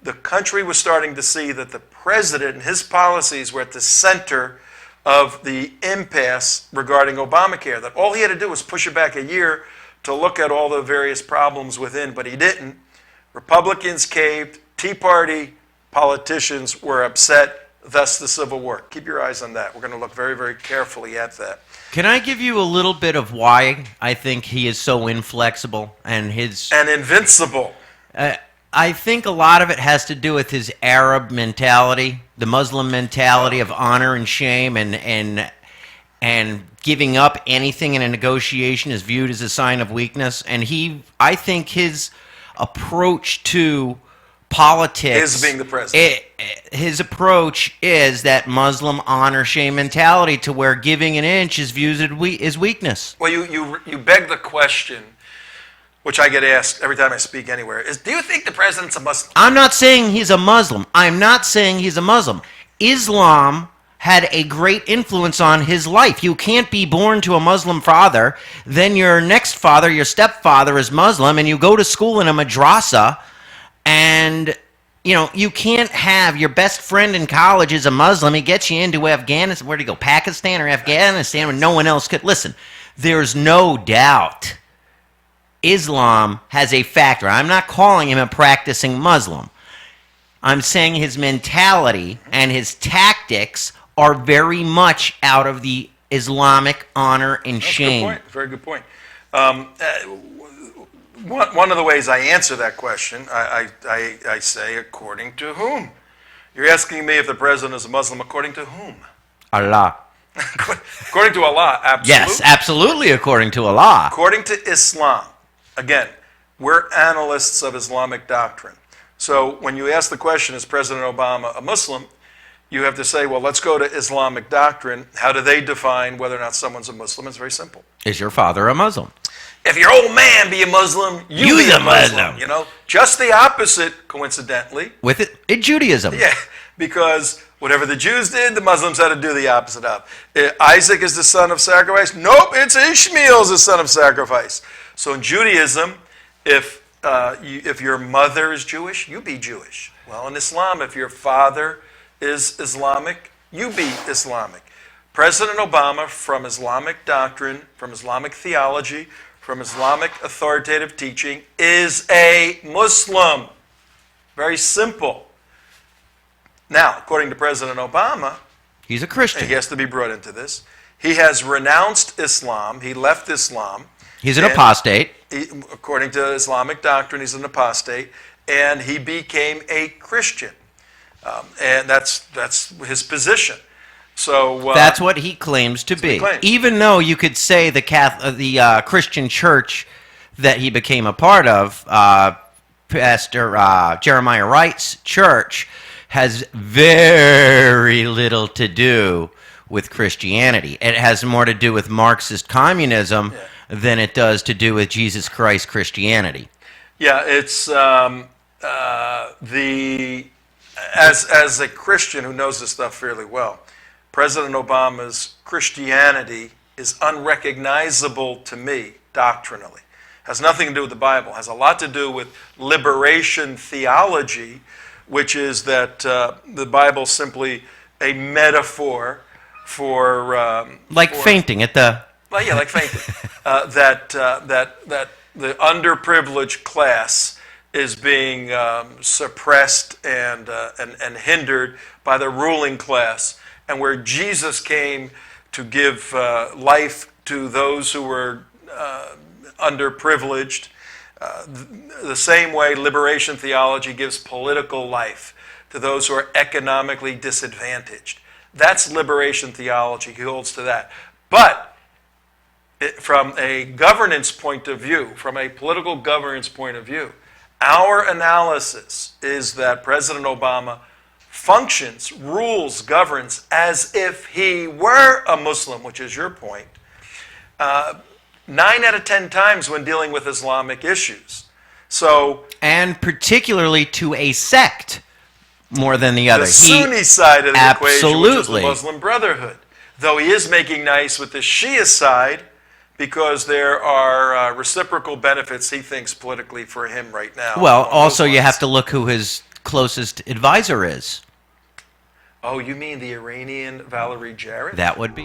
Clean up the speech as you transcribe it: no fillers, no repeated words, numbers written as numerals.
the country was starting to see that the president and his policies were at the center of the impasse regarding Obamacare, that all he had to do was push it back a year to look at all the various problems within, but he didn't. Republicans caved, Tea Party politicians were upset, thus the Civil War. Keep your eyes on that. We're going to look very, very carefully at that. Can I give you a little bit of why I think he is so inflexible and invincible? I think a lot of it has to do with his Arab mentality, the Muslim mentality of honor and shame, and giving up anything in a negotiation is viewed as a sign of weakness. And I think his approach to politics, his being the president, his approach is that Muslim honor shame mentality, to where giving an inch is viewed as weakness. Well, you beg the question, which I get asked every time I speak anywhere, is, do you think the president's a Muslim? I'm not saying he's a Muslim. I'm not saying he's a Muslim. Islam had a great influence on his life. You can't be born to a Muslim father, then your next father, your stepfather, is Muslim, and you go to school in a madrasa, and you can't have your best friend in college is a Muslim. He gets you into Afghanistan. Where'd he go? Pakistan or Afghanistan, when no one else could. Listen, there's no doubt Islam has a factor. I'm not calling him a practicing Muslim. I'm saying his mentality and his tactics are very much out of the Islamic honor and shame. That's a good point. Very good point. One of the ways I answer that question, I say, according to whom? You're asking me if the president is a Muslim, according to whom? Allah. According to Allah, absolutely. Yes, absolutely according to Allah. According to Islam. Again, we're analysts of Islamic doctrine. So when you ask the question, is President Obama a Muslim, you have to say, well, let's go to Islamic doctrine. How do they define whether or not someone's a Muslim? It's very simple. Is your father a Muslim? If your old man be a Muslim, you be a Muslim. Just the opposite, coincidentally. With it, in Judaism. Yeah, because whatever the Jews did, the Muslims had to do the opposite of. Isaac is the son of sacrifice. Nope, it's Ishmael's the son of sacrifice. So in Judaism, if your mother is Jewish, you be Jewish. Well, in Islam, if your father is Islamic, you be Islamic. President Obama, from Islamic doctrine, from Islamic theology, from Islamic authoritative teaching, is a Muslim. Very simple. Now, according to President Obama, he's a Christian. He has to be brought into this. He has renounced Islam. He left Islam. He's an apostate. According to Islamic doctrine, he's an apostate, and he became a Christian. And that's his position. So that's what he claims to be. Even though you could say the Christian church that he became a part of, Pastor Jeremiah Wright's church, has very little to do with Christianity. It has more to do with Marxist communism than it does to do with Jesus Christ Christianity. Yeah, it's as a Christian who knows this stuff fairly well, President Obama's Christianity is unrecognizable to me doctrinally. Has nothing to do with the Bible. Has a lot to do with liberation theology, which is that the Bible's simply a metaphor for fainting at the. Well, yeah, like fainting. That the underprivileged class is being suppressed and hindered by the ruling class, and where Jesus came to give life to those who were underprivileged. The same way liberation theology gives political life to those who are economically disadvantaged. That's liberation theology. He holds to that. But from a governance point of view, from a political governance point of view, our analysis is that President Obama functions, rules, governs as if he were a Muslim, which is your point, 9 out of 10 times when dealing with Islamic issues. And particularly to a sect more than the other. The Sunni side of the equation, which is the Muslim Brotherhood. Though he is making nice with the Shia side, because there are reciprocal benefits, he thinks, politically for him right now. Well, also you have to look who his closest advisor is. Oh, you mean the Iranian Valerie Jarrett? That would be.